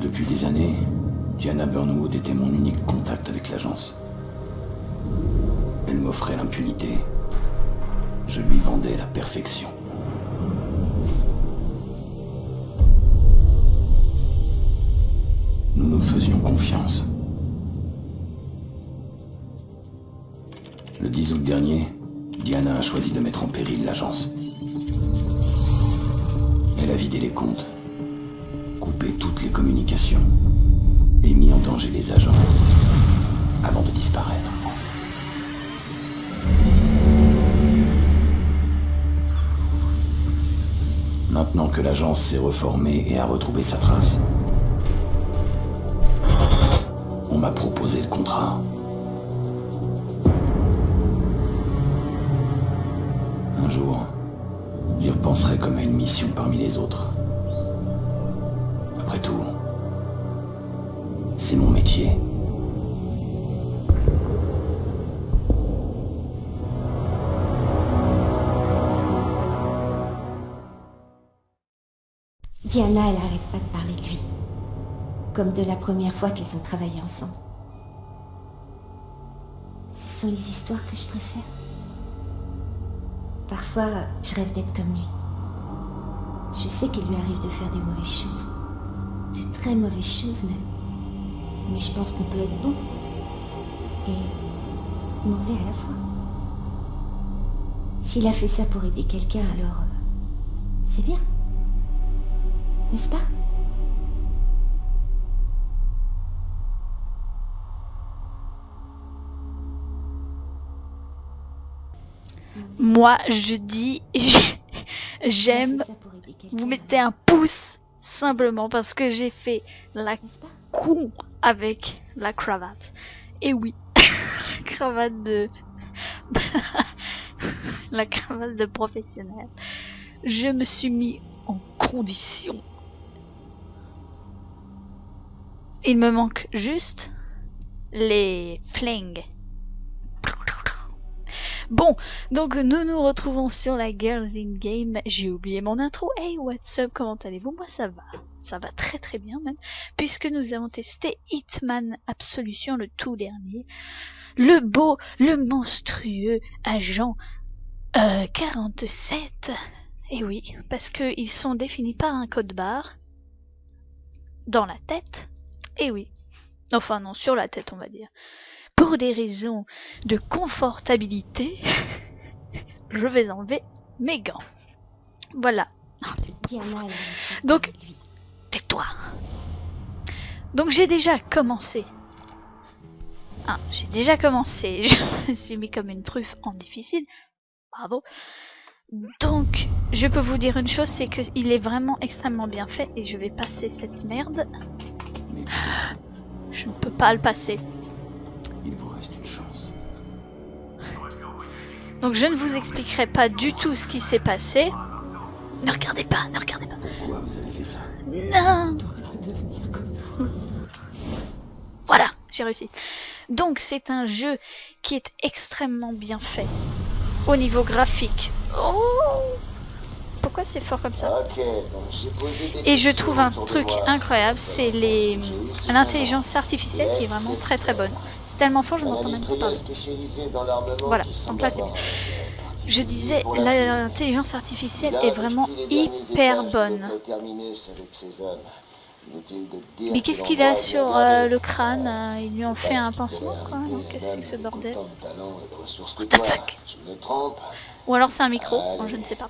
Depuis des années, Diana Burnwood était mon unique contact avec l'agence. Elle m'offrait l'impunité. Je lui vendais la perfection. Nous nous faisions confiance. Le 10 août dernier, Diana a choisi de mettre en péril l'agence. Elle a vidé les comptes, coupé toutes les communications et mis en danger les agents avant de disparaître. Maintenant que l'agence s'est reformée et a retrouvé sa trace, on m'a proposé le contrat. Un jour, j'y repenserai comme à une mission parmi les autres. Après tout, c'est mon métier. Diana, elle arrête pas de parler de lui. Comme de la première fois qu'ils ont travaillé ensemble. Ce sont les histoires que je préfère. Parfois, je rêve d'être comme lui. Je sais qu'il lui arrive de faire des mauvaises choses. De très mauvaises choses même. Mais je pense qu'on peut être bon. Et mauvais à la fois. S'il a fait ça pour aider quelqu'un, alors... c'est bien. N'est-ce pas? Moi, je dis... j'aime... Vous mettez un pouce simplement parce que j'ai fait la con avec la cravate. Et oui, la cravate de... la cravate de professionnel. Je me suis mis en condition. Il me manque juste les flingues. Bon, donc nous nous retrouvons sur la Girls in Game. J'ai oublié mon intro. Hey, what's up, comment allez-vous? Moi ça va très très bien même, puisque nous avons testé Hitman Absolution, le tout dernier. Le beau, le monstrueux agent 47. Et oui, parce que ils sont définis par un code barre dans la tête. Et oui, enfin non, sur la tête on va dire. Pour des raisons de confortabilité, je vais enlever mes gants. Voilà. Donc, tais-toi. Donc j'ai déjà commencé. Je me suis mis comme une truffe en difficile. Bravo. Donc, je peux vous dire une chose, c'est qu'il est vraiment extrêmement bien fait et je vais passer cette merde. Je ne peux pas le passer. Il vous reste une chance. Donc je ne vous expliquerai pas du tout ce qui s'est passé. Ne regardez pas, ne regardez pas. Pourquoi vous avez fait ça? Non. Voilà, j'ai réussi. Donc c'est un jeu qui est extrêmement bien fait. Au niveau graphique. Oh, pourquoi c'est fort comme ça? Et je trouve un truc incroyable, c'est l'intelligence artificielle qui est vraiment très très bonne. C'est tellement fort, je m'entends même pas parler. Voilà, donc là c'est bien. Je disais, l'intelligence artificielle est vraiment hyper bonne. Mais qu'est-ce qu'il a sur le crâne? Ils lui ont fait un pansement quoi? Qu'est-ce que c'est que ce bordel? What the fuck? Ou alors c'est un micro, bon, je ne sais pas.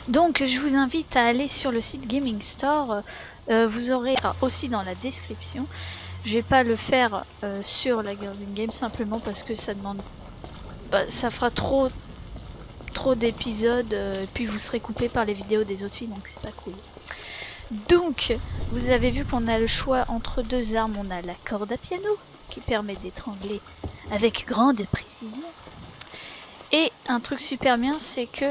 Donc je vous invite à aller sur le site Gaming Store. Vous aurez aussi dans la description. Je vais pas le faire sur la Girls in Game simplement parce que ça demande... ça fera trop trop d'épisodes, puis vous serez coupé par les vidéos des autres filles, donc c'est pas cool. Donc, vous avez vu qu'on a le choix entre deux armes. On a la corde à piano, qui permet d'étrangler avec grande précision. Et un truc super bien, c'est que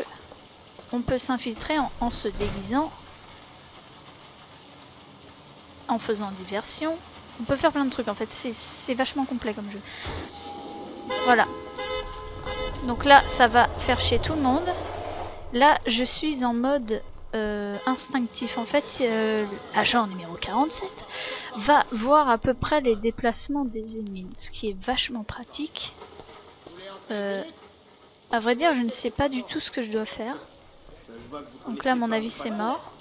on peut s'infiltrer en se déguisant, en faisant diversion. On peut faire plein de trucs en fait, c'est vachement complet comme jeu. Voilà. Donc là, ça va faire chier tout le monde. Là, je suis en mode instinctif. En fait, l'agent numéro 47 va voir à peu près les déplacements des ennemis, ce qui est vachement pratique. À vrai dire, je ne sais pas du tout ce que je dois faire. Donc là, à mon avis, c'est mort.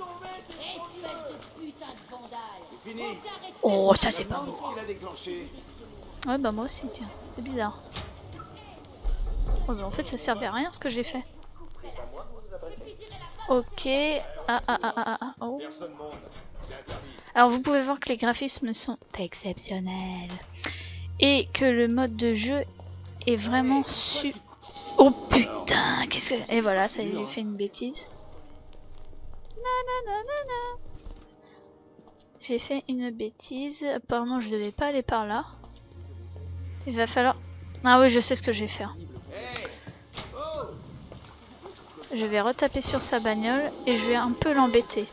Oh, ça c'est pas beau. Ouais, bah moi aussi, tiens. C'est bizarre. Oh, bah en fait, ça servait à rien ce que j'ai fait. Ok. Oh. Alors, vous pouvez voir que les graphismes sont exceptionnels. Et que le mode de jeu est vraiment Oh putain, qu'est-ce que... Et voilà, ça y est, j'ai fait une bêtise. J'ai fait une bêtise. Apparemment, je devais pas aller par là. Il va falloir... Ah oui, je sais ce que je vais faire. Je vais retaper sur sa bagnole et je vais un peu l'embêter.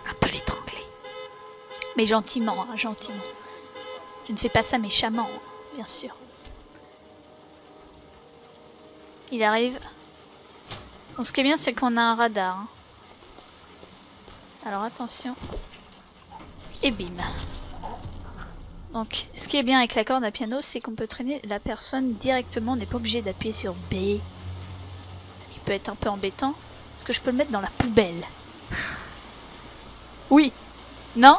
Un peu l'étrangler. Mais gentiment, hein, gentiment. Je ne fais pas ça méchamment, hein, bien sûr. Il arrive. Bon, ce qui est bien, c'est qu'on a un radar. Hein. Alors attention. Et bim. Donc, ce qui est bien avec la corde à piano, c'est qu'on peut traîner la personne directement. On n'est pas obligé d'appuyer sur B. Ce qui peut être un peu embêtant. Parce que je peux le mettre dans la poubelle. Oui. Non?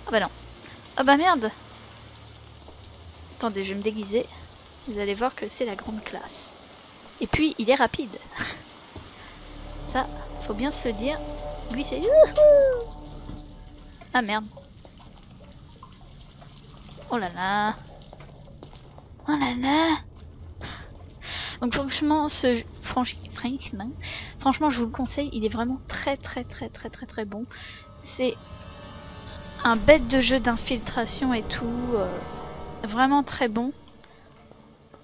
Ah bah non. Ah bah merde. Attendez, je vais me déguiser. Vous allez voir que c'est la grande classe. Et puis, il est rapide. Ça, faut bien se le dire. Lui, c'est... Ah merde. Oh là là. Oh là là. Donc franchement, franchement, je vous le conseille. Il est vraiment très bon. C'est un bête de jeu d'infiltration et tout. Vraiment très bon.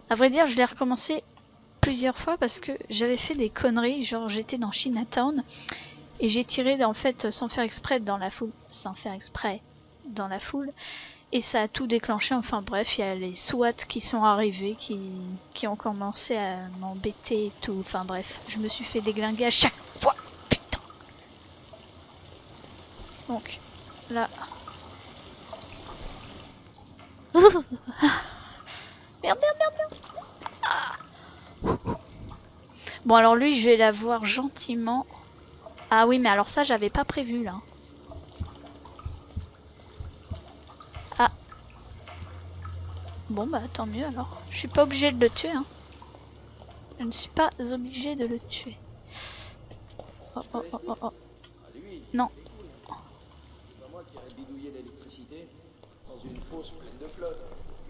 À vrai dire, je l'ai recommencé plusieurs fois parce que j'avais fait des conneries. Genre, j'étais dans Chinatown et j'ai tiré en fait sans faire exprès dans la foule. Et ça a tout déclenché. Enfin bref, il y a les SWAT qui sont arrivés, qui ont commencé à m'embêter et tout. Enfin bref, je me suis fait déglinguer à chaque fois. Putain. Donc, là... Merde. Ah. Bon alors lui, je vais la voir gentiment. Ah oui, mais alors ça, j'avais pas prévu là. Ah. Bon bah tant mieux alors. Je suis pas obligée de le tuer. Hein. Je ne suis pas obligée de le tuer. Oh. Non.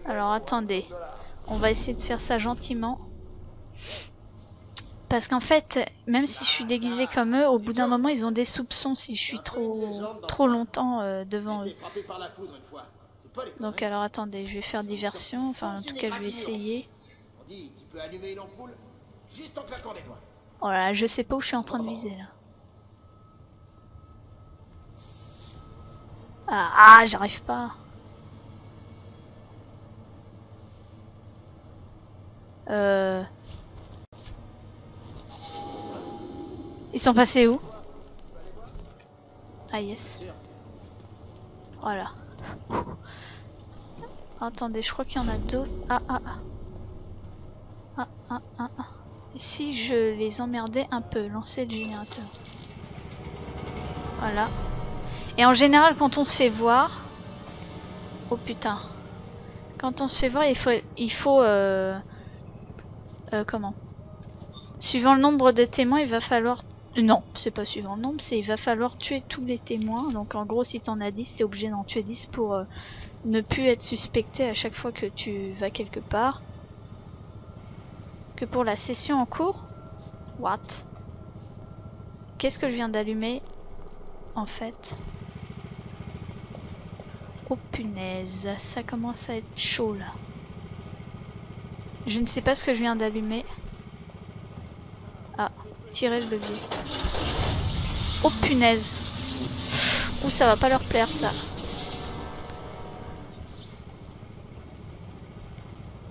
Alors attendez. On va essayer de faire ça gentiment. Parce qu'en fait, même si je suis déguisée comme eux, au bout d'un moment, ils ont des soupçons si je suis trop longtemps devant eux. Donc alors attendez, je vais faire diversion. Enfin, en tout cas, je vais essayer. Oh là, je sais pas où je suis en train de viser là. Ah, j'arrive pas. Ils sont passés où? Ah yes. Voilà. Attendez, je crois qu'il y en a d'autres. Ah. Et si je les emmerdais un peu, lancer le générateur. Voilà. Et en général, quand on se fait voir... Oh putain. Quand on se fait voir, il faut comment? Suivant le nombre de témoins, il va falloir... Non, c'est pas suivant le nombre, c'est il va falloir tuer tous les témoins. Donc en gros, si t'en as 10, t'es obligé d'en tuer 10 pour ne plus être suspecté à chaque fois que tu vas quelque part. que pour la session en cours. What? Qu'est-ce que je viens d'allumer en fait? Oh punaise, ça commence à être chaud là. Je ne sais pas ce que je viens d'allumer. Ah, tirer le levier. Oh punaise. Ouh, ça va pas leur plaire ça.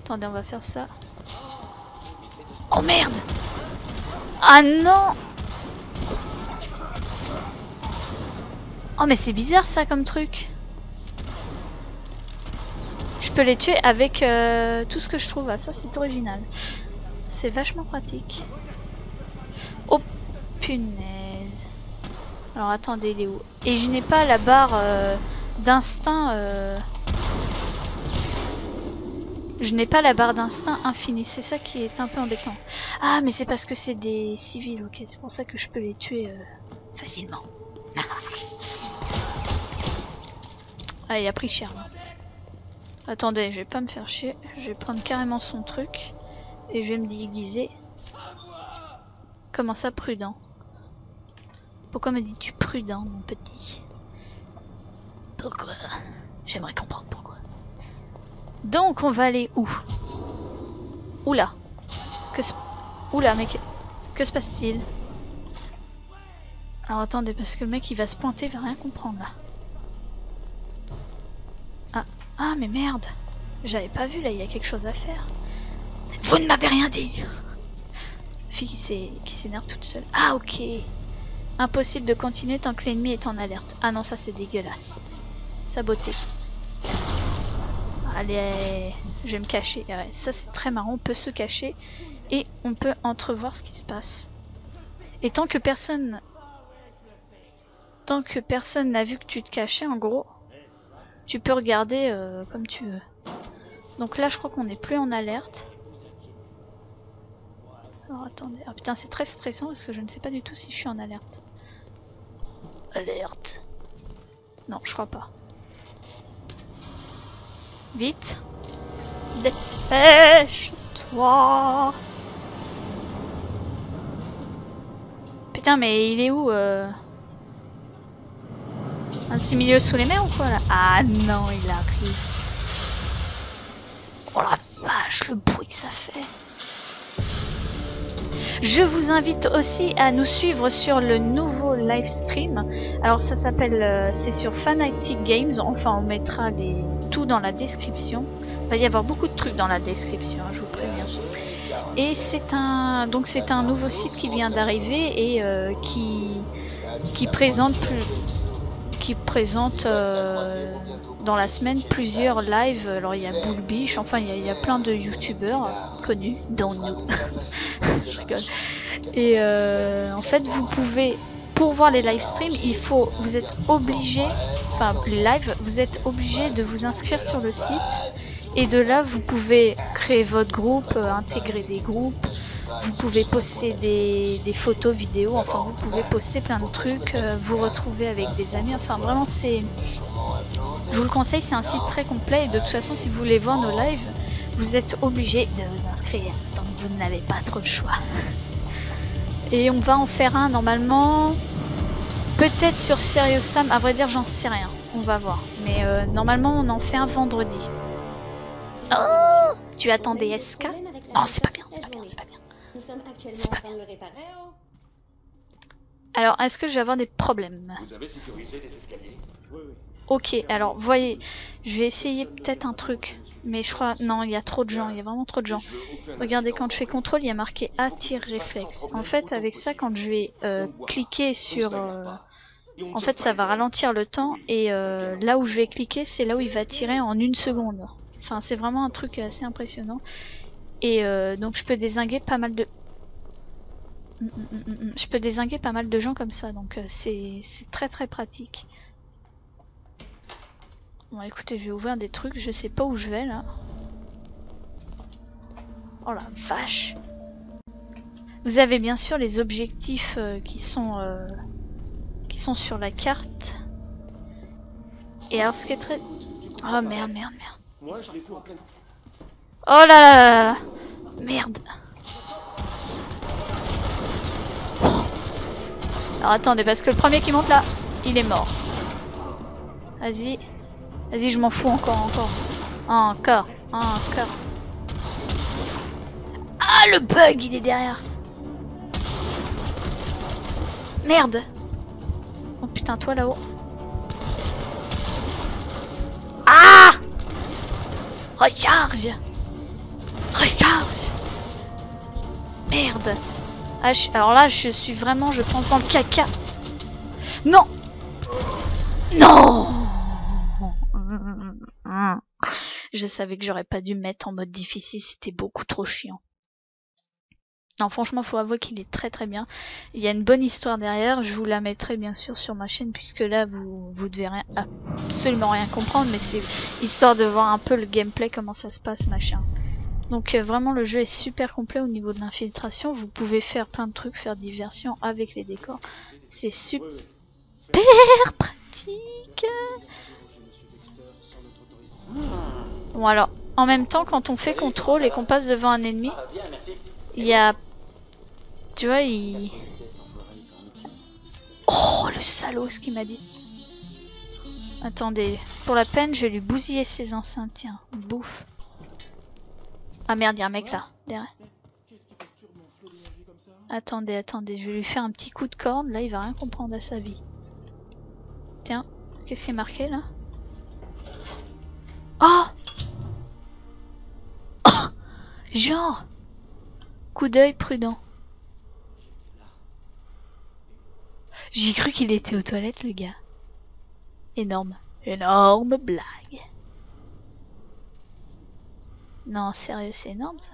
Attendez, on va faire ça. Oh merde! Ah non! Oh mais c'est bizarre ça comme truc. Je peux les tuer avec tout ce que je trouve. Ah, ça c'est original. C'est vachement pratique. Oh punaise. Alors attendez, il est où? Et je n'ai pas la barre d'instinct. Je n'ai pas la barre d'instinct infinie. C'est ça qui est un peu embêtant. Ah mais c'est parce que c'est des civils. Ok, c'est pour ça que je peux les tuer facilement. Ah, il a pris cher là. Attendez, je vais pas me faire chier. Je vais prendre carrément son truc. Et je vais me déguiser. Comment ça, prudent? Pourquoi me dis-tu prudent, mon petit? Pourquoi? J'aimerais comprendre pourquoi. Donc, on va aller où? Oula. Oula, mec. Que se passe-t-il? Alors, attendez, parce que le mec, il va se pointer, il va rien comprendre, là. Ah mais merde, j'avais pas vu là, il y a quelque chose à faire. Vous ne m'avez rien dit. Fille qui s'énerve toute seule. Ah ok. Impossible de continuer tant que l'ennemi est en alerte. Ah non, ça c'est dégueulasse. Saboter. Allez, je vais me cacher. Ouais, ça c'est très marrant, on peut se cacher et on peut entrevoir ce qui se passe. Et tant que personne n'a vu que tu te cachais, en gros, tu peux regarder comme tu veux. Donc là, je crois qu'on n'est plus en alerte. Alors attendez. Ah putain, c'est très stressant parce que je ne sais pas du tout si je suis en alerte. Alerte. Non, je crois pas. Vite. Dépêche-toi. Putain, mais il est où un petit milieu sous les mers ou quoi là? Ah non, il arrive. Oh la vache, le bruit que ça fait. Je vous invite aussi à nous suivre sur le nouveau live stream. Alors ça s'appelle, c'est sur Fanatic Games. Enfin, on mettra tout dans la description. Il va y avoir beaucoup de trucs dans la description, hein, je vous préviens. Et c'est un nouveau site qui vient d'arriver et qui présente dans la semaine plusieurs lives. Alors il y a Bullbish, enfin il y a plein de youtubeurs connus, dont nous. Je rigole. Et en fait vous pouvez, pour voir les live streams, vous êtes obligé, enfin les lives, vous êtes obligé de vous inscrire sur le site. Et de là vous pouvez créer votre groupe, intégrer des groupes. Vous pouvez poster des photos, vidéos, enfin vous pouvez poster plein de trucs, vous retrouver avec des amis, enfin vraiment je vous le conseille, c'est un site très complet et de toute façon si vous voulez voir nos lives, vous êtes obligé de vous inscrire, donc vous n'avez pas trop de choix. Et on va en faire un normalement, peut-être sur Serious Sam, à vrai dire j'en sais rien, on va voir, mais normalement on en fait un vendredi. Oh, tu attendais SK? Non, c'est pas bien, c'est pas bien, c'est pas bien. C'est pas bien. Alors, est-ce que je vais avoir des problèmes? Vous avez sécurisé les escaliers? Oui, oui. Ok, alors, voyez, je vais essayer peut-être un truc. Mais je crois... Non, il y a trop de gens, il y a vraiment trop de gens. Regardez, quand je fais contrôle, il y a marqué A tir réflexe. En fait, avec ça, quand je vais cliquer sur... En fait, ça va ralentir le temps. Et là où je vais cliquer, c'est là où il va tirer en 1 seconde. Enfin, c'est vraiment un truc assez impressionnant. Et donc je peux dézinguer pas mal de... Je peux dézinguer pas mal de gens comme ça, donc c'est très très pratique. Bon écoutez, je vais ouvrir des trucs, je sais pas où je vais là. Oh la vache. Vous avez bien sûr les objectifs qui sont sur la carte. Et alors ce qui est très... Oh merde. Moi, je l'ai vu en pleine... Oh là là là. Merde. Alors attendez, parce que le premier qui monte là, il est mort. Vas-y. Vas-y, je m'en fous encore. Encore. Ah, le bug, il est derrière. Merde. Oh putain, toi là-haut. Ah! Recharge. Merde. Ah, alors là, je suis vraiment, je pense, dans le caca. Non. Je savais que j'aurais pas dû mettre en mode difficile, c'était beaucoup trop chiant. Non, franchement, faut avouer qu'il est très très bien. Il y a une bonne histoire derrière, je vous la mettrai bien sûr sur ma chaîne, puisque là, vous devez absolument rien comprendre, mais c'est histoire de voir un peu le gameplay, comment ça se passe, machin. Donc vraiment, le jeu est super complet au niveau de l'infiltration, vous pouvez faire plein de trucs, faire diversion avec les décors. C'est super pratique. Bon alors, en même temps, quand on fait contrôle et qu'on passe devant un ennemi, il y a... Tu vois, il... Oh, le salaud, ce qu'il m'a dit. Attendez, pour la peine, je vais lui bousiller ses enceintes, tiens, bouffe. Ah merde, il y a un mec là, derrière. Attendez, je vais lui faire un petit coup de corde, là il va rien comprendre à sa vie. Tiens, qu'est-ce qui est marqué là? Oh! Genre! Coup d'œil prudent. J'ai cru qu'il était aux toilettes, le gars. Énorme blague. Non, sérieux, c'est énorme ça.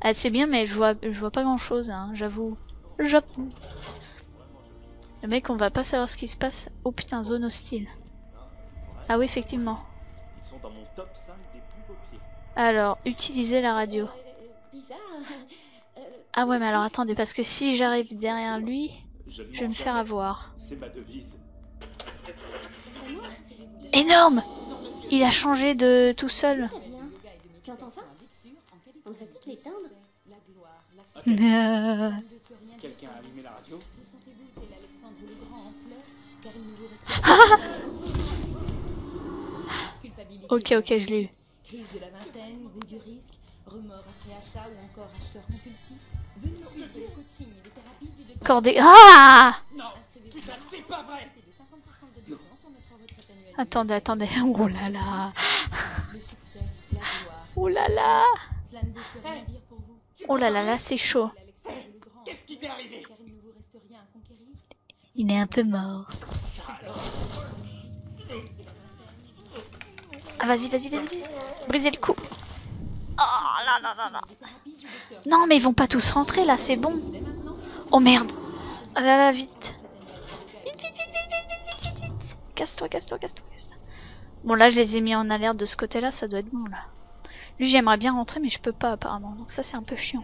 Ah, c'est bien, mais je vois pas grand chose, hein, j'avoue. Le mec, on va pas savoir ce qui se passe. Oh putain, zone hostile. Ah oui, effectivement. Alors, utiliser la radio. Ah ouais, mais alors attendez, parce que si j'arrive derrière lui, je vais me faire avoir. Énorme! Il a changé de tout seul. Tu entends ça? On devrait peut-être l'éteindre. Quelqu'un a allumé la radio? Ok, je l'ai eu. Crise de la vingtaine, goût du risque, remords après achat ou encore acheteur compulsif. Venez suivre le coaching et les thérapies du docteur. Cordé. Ah! Non, putain, c'est pas vrai! Attendez. Oh là là. Le succès, la gloire. Oh là là. Cela ne veut plus rien dire pour vous. Oh là là, là c'est chaud. Qu'est-ce qui t'est arrivé? Car il ne vous reste rien à conquérir. Il est un peu mort. Ah vas-y. Brisez le coup. Oh là là. Non mais ils vont pas tous rentrer là, c'est bon. Oh merde. Ah là là, vite. Vite. Casse-toi. Bon là je les ai mis en alerte de ce côté-là, ça doit être bon là. Lui j'aimerais bien rentrer mais je peux pas apparemment, donc ça c'est un peu chiant.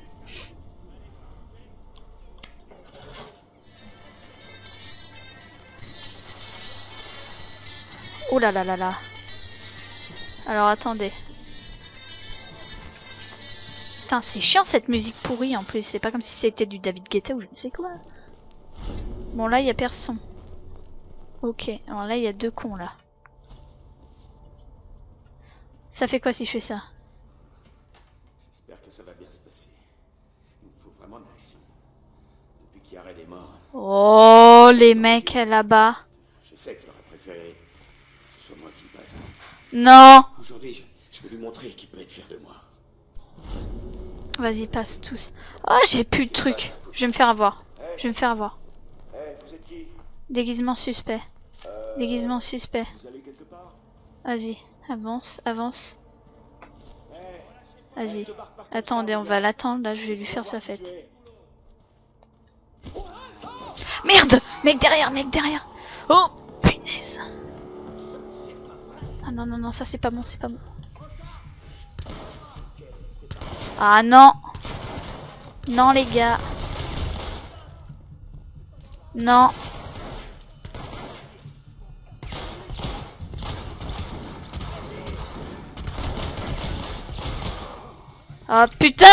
Oh là là. Alors attendez. Putain, c'est chiant cette musique pourrie en plus. C'est pas comme si c'était du David Guetta ou je ne sais quoi. Bon, là, il y a personne. Ok, alors là, il y a deux cons là. Ça fait quoi si je fais ça? J'espère que ça va bien se passer. Il nous faut vraiment de l'action. Depuis qu'Yared est mort. Oh, les mecs là-bas. Je sais qu'il aurait préféré que ce soit moi qui passe. Non. Aujourd'hui, je vais lui montrer qu'il peut être fier de moi. Vas-y, passe tous. Oh, j'ai plus de trucs. Je vais me faire avoir. Vous êtes qui? Déguisement suspect. Vous allez quelque part? Vas-y, avance. Vas-y. Attendez, on va l'attendre. Là, je vais lui faire sa fête. Merde! Mec derrière! Oh! Punaise! Ah non, ça c'est pas bon. Ah non! Non les gars! Non! Oh putain!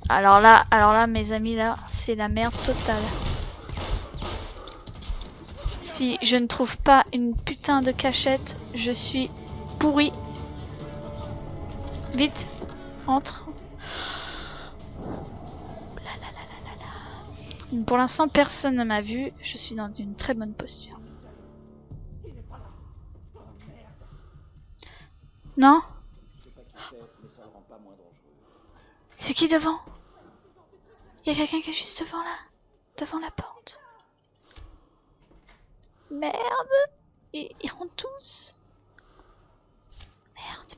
Alors là, mes amis, là, c'est la merde totale. Si je ne trouve pas une putain de cachette, je suis pourri. Vite, entre. Pour l'instant, personne ne m'a vu. Je suis dans une très bonne posture. Non? C'est qui devant? Il y a quelqu'un qui est juste devant là. Devant la porte. Merde. Ils rentrent tous. Merde.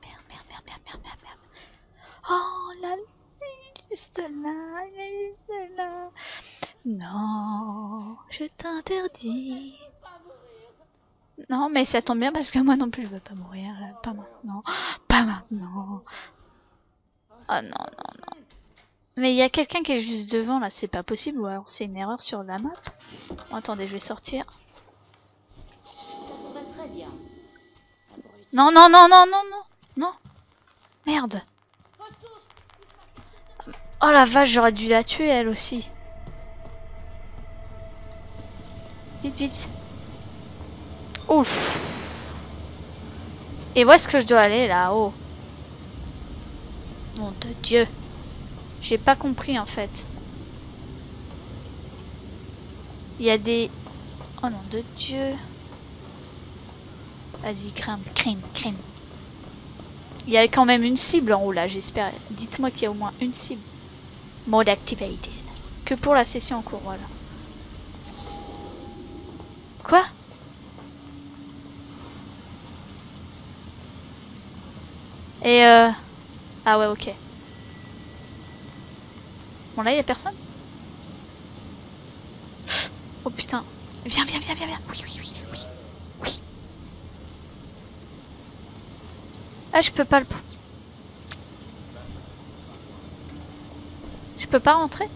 Oh là, il est juste là. Non, je t'interdis. Non, mais ça tombe bien parce que moi non plus je veux pas mourir là. Pas maintenant. Pas maintenant. Oh non. Mais il y a quelqu'un qui est juste devant là, c'est pas possible, ou alors c'est une erreur sur la map. Bon, attendez, je vais sortir. Non. Merde. Oh la vache, j'aurais dû la tuer elle aussi. Vite. Ouf. Et où est-ce que je dois aller là-haut? Nom de Dieu. J'ai pas compris en fait. Il y a des... Oh nom de Dieu. Vas-y, crime. Il y a quand même une cible en haut là, j'espère. Dites-moi qu'il y a au moins une cible. Mode activated. Que pour la session en cours, voilà. Quoi? Et ah ouais, ok. Bon là, il y a personne? Oh putain. Viens. Oui. Ah, je peux pas le... Je peux pas rentrer?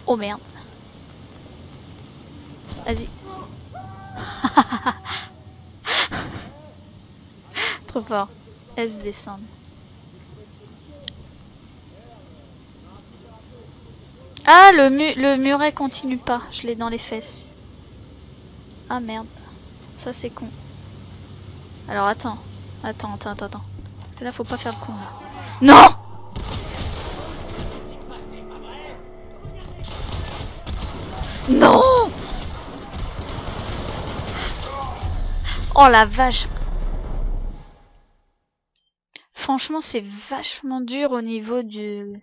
Oh merde. Vas-y. Trop fort. Laisse descendre. Ah, le muret continue pas. Je l'ai dans les fesses. Ah merde. Ça c'est con. Alors attends. Parce que là faut pas faire le con là. Non! Non! Oh la vache! Franchement, c'est vachement dur au niveau du...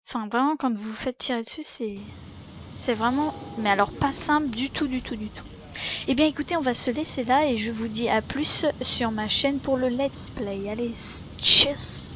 Enfin, vraiment, quand vous vous faites tirer dessus, c'est vraiment... Mais alors, pas simple du tout. Eh bien, écoutez, on va se laisser là et je vous dis à plus sur ma chaîne pour le let's play. Allez, tchuss!